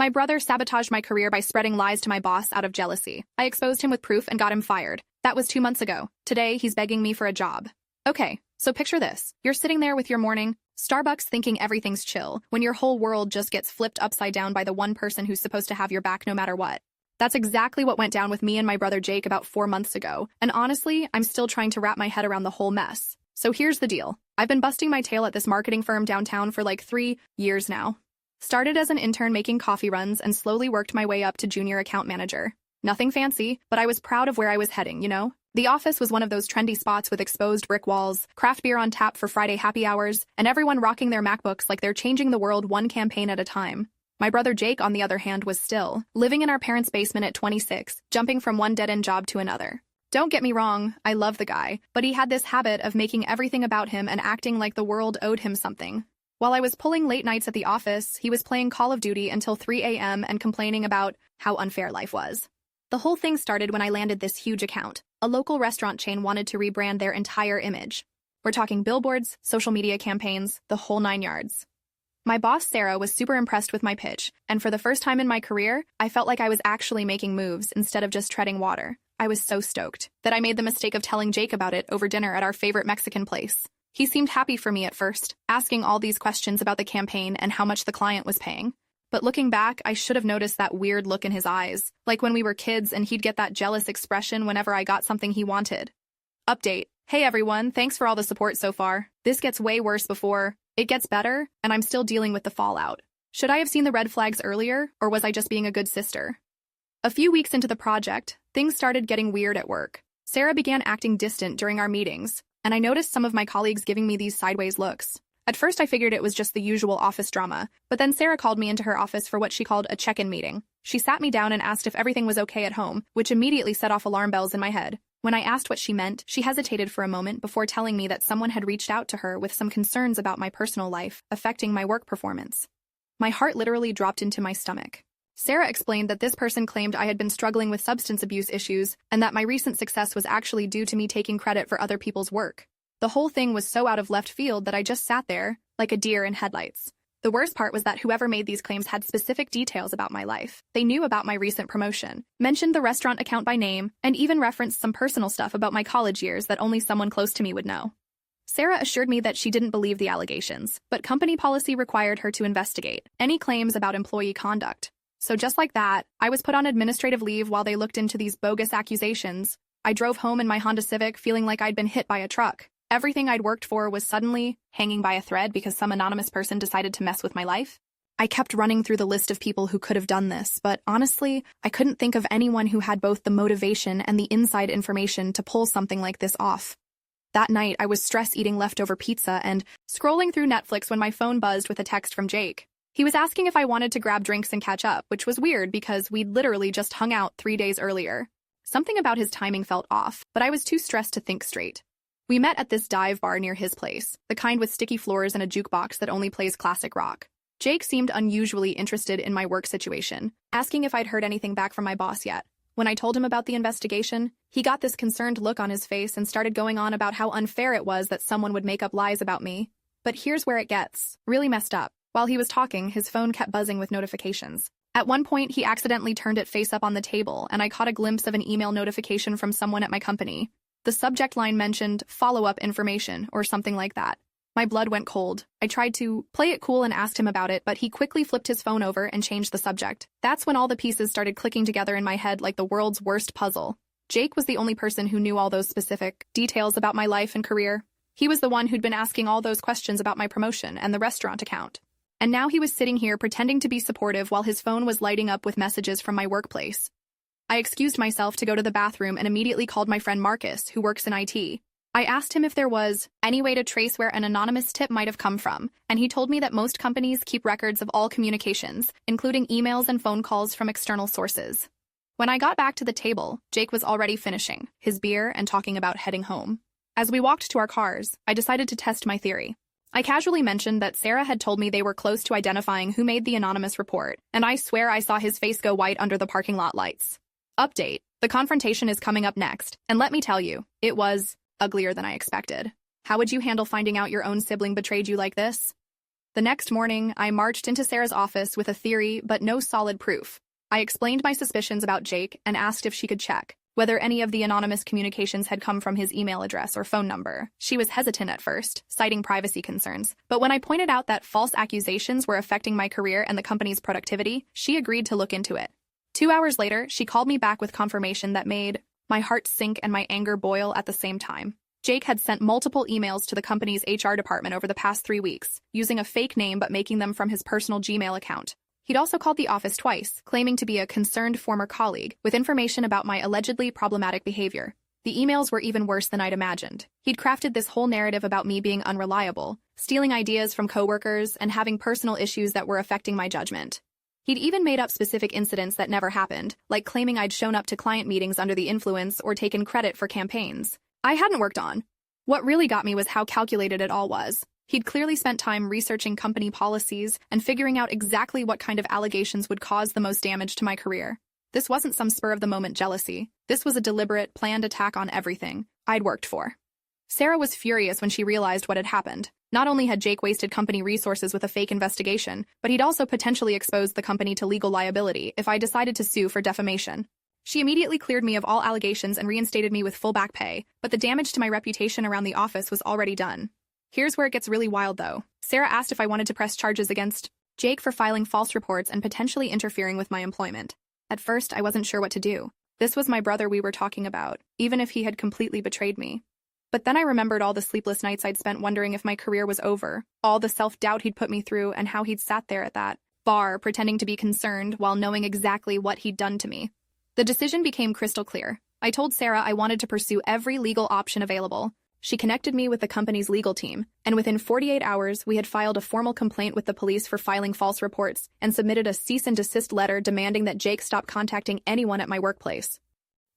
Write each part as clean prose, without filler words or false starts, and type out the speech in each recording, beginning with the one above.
My brother sabotaged my career by spreading lies to my boss out of jealousy. I exposed him with proof and got him fired. That was 2 months ago. Today, he's begging me for a job. Okay, so picture this. You're sitting there with your morning Starbucks thinking everything's chill, when your whole world just gets flipped upside down by the one person who's supposed to have your back no matter what. That's exactly what went down with me and my brother Jake about 4 months ago, and honestly, I'm still trying to wrap my head around the whole mess. So here's the deal. I've been busting my tail at this marketing firm downtown for like 3 years now. Started as an intern making coffee runs and slowly worked my way up to junior account manager. Nothing fancy, but I was proud of where I was heading, you know? The office was one of those trendy spots with exposed brick walls, craft beer on tap for Friday happy hours, and everyone rocking their MacBooks like they're changing the world one campaign at a time. My brother Jake, on the other hand, was still living in our parents' basement at 26, jumping from one dead-end job to another. Don't get me wrong, I love the guy, but he had this habit of making everything about him and acting like the world owed him something. While I was pulling late nights at the office, he was playing Call of Duty until 3 a.m. and complaining about how unfair life was. The whole thing started when I landed this huge account. A local restaurant chain wanted to rebrand their entire image. We're talking billboards, social media campaigns, the whole 9 yards. My boss, Sarah, was super impressed with my pitch, and for the first time in my career, I felt like I was actually making moves instead of just treading water. I was so stoked that I made the mistake of telling Jake about it over dinner at our favorite Mexican place. He seemed happy for me at first, asking all these questions about the campaign and how much the client was paying. But looking back, I should have noticed that weird look in his eyes, like when we were kids and he'd get that jealous expression whenever I got something he wanted. Update. Hey everyone, thanks for all the support so far. This gets way worse before it gets better, and I'm still dealing with the fallout. Should I have seen the red flags earlier, or was I just being a good sister? A few weeks into the project, things started getting weird at work. Sarah began acting distant during our meetings, and I noticed some of my colleagues giving me these sideways looks. At first, I figured it was just the usual office drama, but then Sarah called me into her office for what she called a check-in meeting. She sat me down and asked if everything was okay at home, which immediately set off alarm bells in my head. When I asked what she meant, she hesitated for a moment before telling me that someone had reached out to her with some concerns about my personal life affecting my work performance. My heart literally dropped into my stomach. Sarah explained that this person claimed I had been struggling with substance abuse issues and that my recent success was actually due to me taking credit for other people's work. The whole thing was so out of left field that I just sat there, like a deer in headlights. The worst part was that whoever made these claims had specific details about my life. They knew about my recent promotion, mentioned the restaurant account by name, and even referenced some personal stuff about my college years that only someone close to me would know. Sarah assured me that she didn't believe the allegations, but company policy required her to investigate any claims about employee conduct. So just like that, I was put on administrative leave while they looked into these bogus accusations. I drove home in my Honda Civic feeling like I'd been hit by a truck. Everything I'd worked for was suddenly hanging by a thread because some anonymous person decided to mess with my life. I kept running through the list of people who could have done this, but honestly, I couldn't think of anyone who had both the motivation and the inside information to pull something like this off. That night, I was stress-eating leftover pizza and scrolling through Netflix when my phone buzzed with a text from Jake. He was asking if I wanted to grab drinks and catch up, which was weird because we'd literally just hung out 3 days earlier. Something about his timing felt off, but I was too stressed to think straight. We met at this dive bar near his place, the kind with sticky floors and a jukebox that only plays classic rock. Jake seemed unusually interested in my work situation, asking if I'd heard anything back from my boss yet. When I told him about the investigation, he got this concerned look on his face and started going on about how unfair it was that someone would make up lies about me. But here's where it gets really messed up. While he was talking, his phone kept buzzing with notifications. At one point, he accidentally turned it face up on the table, and I caught a glimpse of an email notification from someone at my company. The subject line mentioned follow-up information or something like that. My blood went cold. I tried to play it cool and asked him about it, but he quickly flipped his phone over and changed the subject. That's when all the pieces started clicking together in my head like the world's worst puzzle. Jake was the only person who knew all those specific details about my life and career. He was the one who'd been asking all those questions about my promotion and the restaurant account. And now he was sitting here pretending to be supportive while his phone was lighting up with messages from my workplace. I excused myself to go to the bathroom and immediately called my friend Marcus, who works in IT. I asked him if there was any way to trace where an anonymous tip might have come from, and he told me that most companies keep records of all communications, including emails and phone calls from external sources. When I got back to the table, Jake was already finishing his beer and talking about heading home. As we walked to our cars, I decided to test my theory. I casually mentioned that Sarah had told me they were close to identifying who made the anonymous report, and I swear I saw his face go white under the parking lot lights. Update. The confrontation is coming up next, and let me tell you, it was uglier than I expected. How would you handle finding out your own sibling betrayed you like this? The next morning, I marched into Sarah's office with a theory but no solid proof. I explained my suspicions about Jake and asked if she could check whether any of the anonymous communications had come from his email address or phone number. She was hesitant at first, citing privacy concerns, but when I pointed out that false accusations were affecting my career and the company's productivity, she agreed to look into it. 2 hours later, she called me back with confirmation that made my heart sink and my anger boil at the same time. Jake had sent multiple emails to the company's HR department over the past 3 weeks, using a fake name but making them from his personal Gmail account. He'd also called the office twice, claiming to be a concerned former colleague, with information about my allegedly problematic behavior. The emails were even worse than I'd imagined. He'd crafted this whole narrative about me being unreliable, stealing ideas from coworkers, and having personal issues that were affecting my judgment. He'd even made up specific incidents that never happened, like claiming I'd shown up to client meetings under the influence or taken credit for campaigns I hadn't worked on. What really got me was how calculated it all was. He'd clearly spent time researching company policies and figuring out exactly what kind of allegations would cause the most damage to my career. This wasn't some spur-of-the-moment jealousy. This was a deliberate, planned attack on everything I'd worked for. Sarah was furious when she realized what had happened. Not only had Jake wasted company resources with a fake investigation, but he'd also potentially exposed the company to legal liability if I decided to sue for defamation. She immediately cleared me of all allegations and reinstated me with full back pay, but the damage to my reputation around the office was already done. Here's where it gets really wild, though. Sarah asked if I wanted to press charges against Jake for filing false reports and potentially interfering with my employment. At first, I wasn't sure what to do. This was my brother we were talking about, even if he had completely betrayed me. But then I remembered all the sleepless nights I'd spent wondering if my career was over, all the self-doubt he'd put me through, and how he'd sat there at that bar pretending to be concerned while knowing exactly what he'd done to me. The decision became crystal clear. I told Sarah I wanted to pursue every legal option available. She connected me with the company's legal team, and within 48 hours, we had filed a formal complaint with the police for filing false reports and submitted a cease and desist letter demanding that Jake stop contacting anyone at my workplace.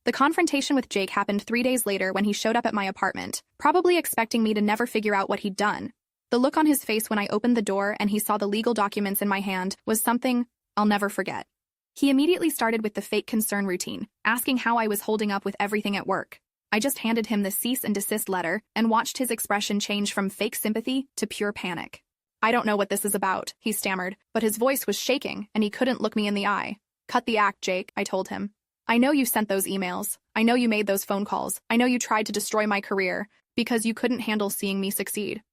The confrontation with Jake happened 3 days later when he showed up at my apartment, probably expecting me to never figure out what he'd done. The look on his face when I opened the door and he saw the legal documents in my hand was something I'll never forget. He immediately started with the fake concern routine, asking how I was holding up with everything at work. I just handed him the cease and desist letter and watched his expression change from fake sympathy to pure panic. "I don't know what this is about," he stammered, but his voice was shaking and he couldn't look me in the eye. "Cut the act, Jake," I told him. "I know you sent those emails. I know you made those phone calls. I know you tried to destroy my career because you couldn't handle seeing me succeed."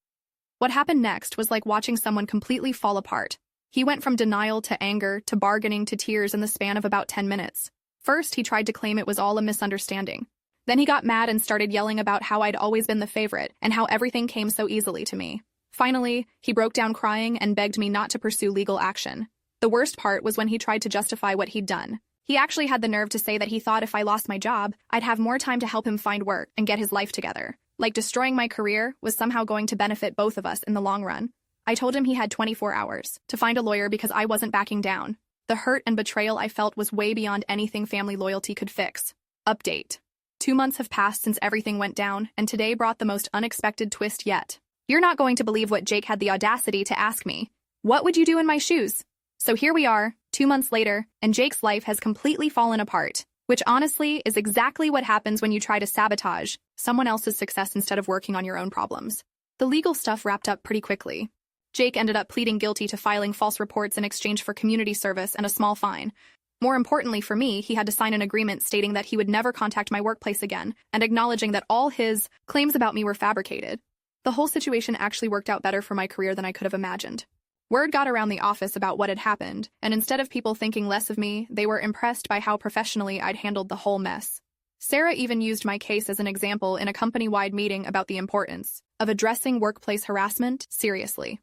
What happened next was like watching someone completely fall apart. He went from denial to anger to bargaining to tears in the span of about 10 minutes. First, he tried to claim it was all a misunderstanding. Then he got mad and started yelling about how I'd always been the favorite and how everything came so easily to me. Finally, he broke down crying and begged me not to pursue legal action. The worst part was when he tried to justify what he'd done. He actually had the nerve to say that he thought if I lost my job, I'd have more time to help him find work and get his life together. Like destroying my career was somehow going to benefit both of us in the long run. I told him he had 24 hours to find a lawyer because I wasn't backing down. The hurt and betrayal I felt was way beyond anything family loyalty could fix. Update. 2 months have passed since everything went down, and today brought the most unexpected twist yet. You're not going to believe what Jake had the audacity to ask me. What would you do in my shoes? So here we are, 2 months later, and Jake's life has completely fallen apart, which honestly is exactly what happens when you try to sabotage someone else's success instead of working on your own problems. The legal stuff wrapped up pretty quickly. Jake ended up pleading guilty to filing false reports in exchange for community service and a small fine. More importantly for me, he had to sign an agreement stating that he would never contact my workplace again and acknowledging that all his claims about me were fabricated. The whole situation actually worked out better for my career than I could have imagined. Word got around the office about what had happened, and instead of people thinking less of me, they were impressed by how professionally I'd handled the whole mess. Sarah even used my case as an example in a company-wide meeting about the importance of addressing workplace harassment seriously.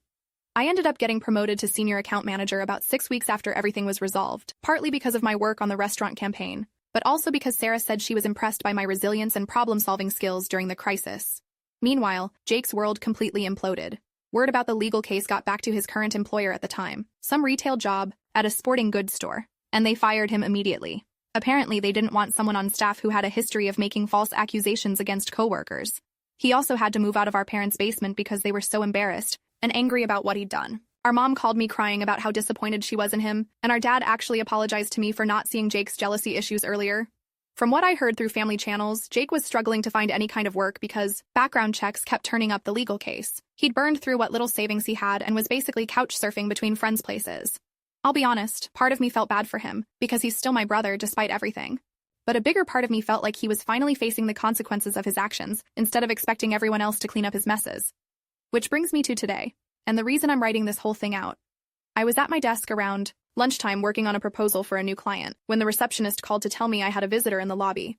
I ended up getting promoted to senior account manager about 6 weeks after everything was resolved, partly because of my work on the restaurant campaign, but also because Sarah said she was impressed by my resilience and problem-solving skills during the crisis. Meanwhile, Jake's world completely imploded. Word about the legal case got back to his current employer at the time, some retail job at a sporting goods store, and they fired him immediately. Apparently, they didn't want someone on staff who had a history of making false accusations against coworkers. He also had to move out of our parents' basement because they were so embarrassed and angry about what he'd done. Our mom called me crying about how disappointed she was in him, and our dad actually apologized to me for not seeing Jake's jealousy issues earlier. From what I heard through family channels, Jake was struggling to find any kind of work because background checks kept turning up the legal case. He'd burned through what little savings he had and was basically couch surfing between friends' places. I'll be honest, part of me felt bad for him, because he's still my brother despite everything. But a bigger part of me felt like he was finally facing the consequences of his actions, instead of expecting everyone else to clean up his messes. Which brings me to today, and the reason I'm writing this whole thing out. I was at my desk around lunchtime working on a proposal for a new client, when the receptionist called to tell me I had a visitor in the lobby.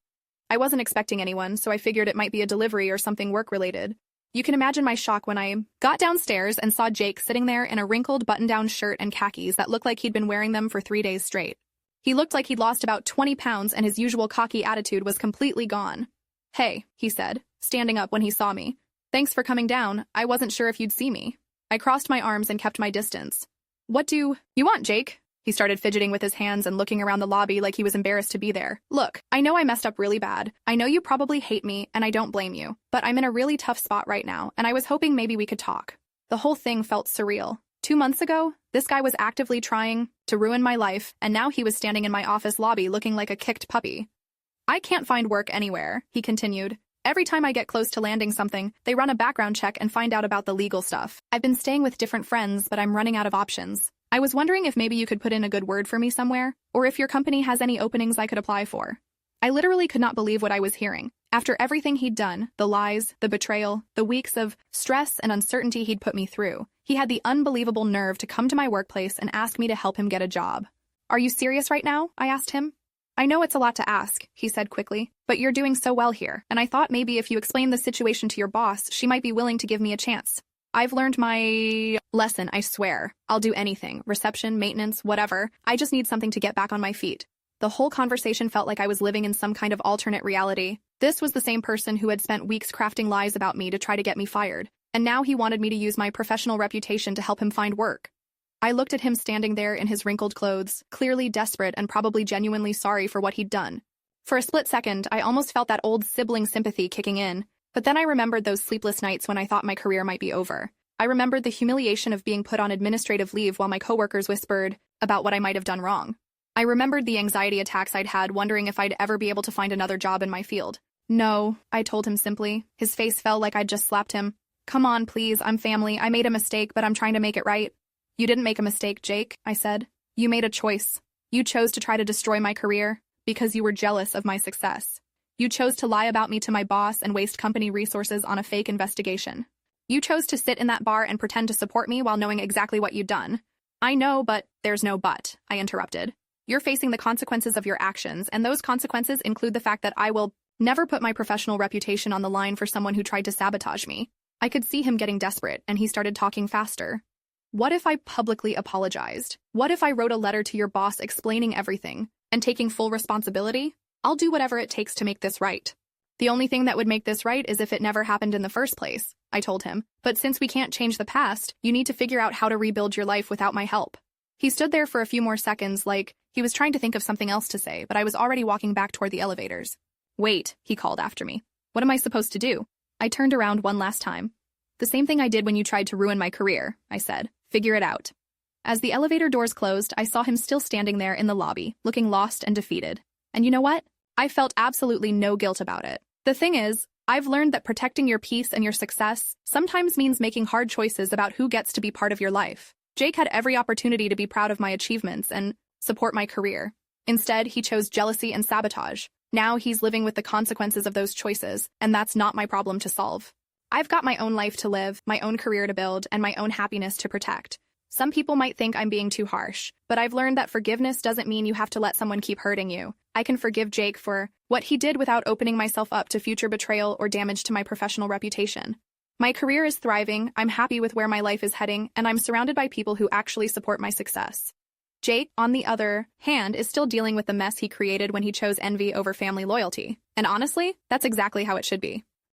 I wasn't expecting anyone, so I figured it might be a delivery or something work-related. You can imagine my shock when I got downstairs and saw Jake sitting there in a wrinkled button-down shirt and khakis that looked like he'd been wearing them for 3 days straight. He looked like he'd lost about 20 pounds and his usual cocky attitude was completely gone. "Hey," he said, standing up when he saw me. "Thanks for coming down. I wasn't sure if you'd see me." I crossed my arms and kept my distance. "What do you want, Jake?" He started fidgeting with his hands and looking around the lobby like he was embarrassed to be there. "Look, I know I messed up really bad. I know you probably hate me, and I don't blame you. But I'm in a really tough spot right now, and I was hoping maybe we could talk." The whole thing felt surreal. 2 months ago, this guy was actively trying to ruin my life, and now he was standing in my office lobby looking like a kicked puppy. "I can't find work anywhere," he continued. "Every time I get close to landing something, they run a background check and find out about the legal stuff. I've been staying with different friends, but I'm running out of options. I was wondering if maybe you could put in a good word for me somewhere, or if your company has any openings I could apply for." I literally could not believe what I was hearing. After everything he'd done, the lies, the betrayal, the weeks of stress and uncertainty he'd put me through, he had the unbelievable nerve to come to my workplace and ask me to help him get a job. "Are you serious right now?" I asked him. "I know it's a lot to ask," he said quickly, "but you're doing so well here, and I thought maybe if you explained the situation to your boss, she might be willing to give me a chance. I've learned my lesson, I swear. I'll do anything, reception, maintenance, whatever. I just need something to get back on my feet." The whole conversation felt like I was living in some kind of alternate reality. This was the same person who had spent weeks crafting lies about me to try to get me fired, and now he wanted me to use my professional reputation to help him find work. I looked at him standing there in his wrinkled clothes, clearly desperate and probably genuinely sorry for what he'd done. For a split second, I almost felt that old sibling sympathy kicking in, but then I remembered those sleepless nights when I thought my career might be over. I remembered the humiliation of being put on administrative leave while my coworkers whispered about what I might have done wrong. I remembered the anxiety attacks I'd had, wondering if I'd ever be able to find another job in my field. "No," I told him simply. His face fell like I'd just slapped him. "Come on, please, I'm family. I made a mistake, but I'm trying to make it right." "You didn't make a mistake, Jake," I said. "You made a choice. You chose to try to destroy my career because you were jealous of my success. You chose to lie about me to my boss and waste company resources on a fake investigation. You chose to sit in that bar and pretend to support me while knowing exactly what you'd done." "I know, but there's no but," I interrupted. "You're facing the consequences of your actions, and those consequences include the fact that I will never put my professional reputation on the line for someone who tried to sabotage me." I could see him getting desperate, and he started talking faster. "What if I publicly apologized? What if I wrote a letter to your boss explaining everything and taking full responsibility? I'll do whatever it takes to make this right." "The only thing that would make this right is if it never happened in the first place," I told him. "But since we can't change the past, you need to figure out how to rebuild your life without my help." He stood there for a few more seconds like he was trying to think of something else to say, but I was already walking back toward the elevators. "Wait," he called after me. "What am I supposed to do?" I turned around one last time. "The same thing I did when you tried to ruin my career," I said. "Figure it out." As the elevator doors closed, I saw him still standing there in the lobby, looking lost and defeated. And you know what? I felt absolutely no guilt about it. The thing is, I've learned that protecting your peace and your success sometimes means making hard choices about who gets to be part of your life. Jake had every opportunity to be proud of my achievements and support my career. Instead, he chose jealousy and sabotage. Now he's living with the consequences of those choices, and that's not my problem to solve. I've got my own life to live, my own career to build, and my own happiness to protect. Some people might think I'm being too harsh, but I've learned that forgiveness doesn't mean you have to let someone keep hurting you. I can forgive Jake for what he did without opening myself up to future betrayal or damage to my professional reputation. My career is thriving, I'm happy with where my life is heading, and I'm surrounded by people who actually support my success. Jake, on the other hand, is still dealing with the mess he created when he chose envy over family loyalty. And honestly, that's exactly how it should be.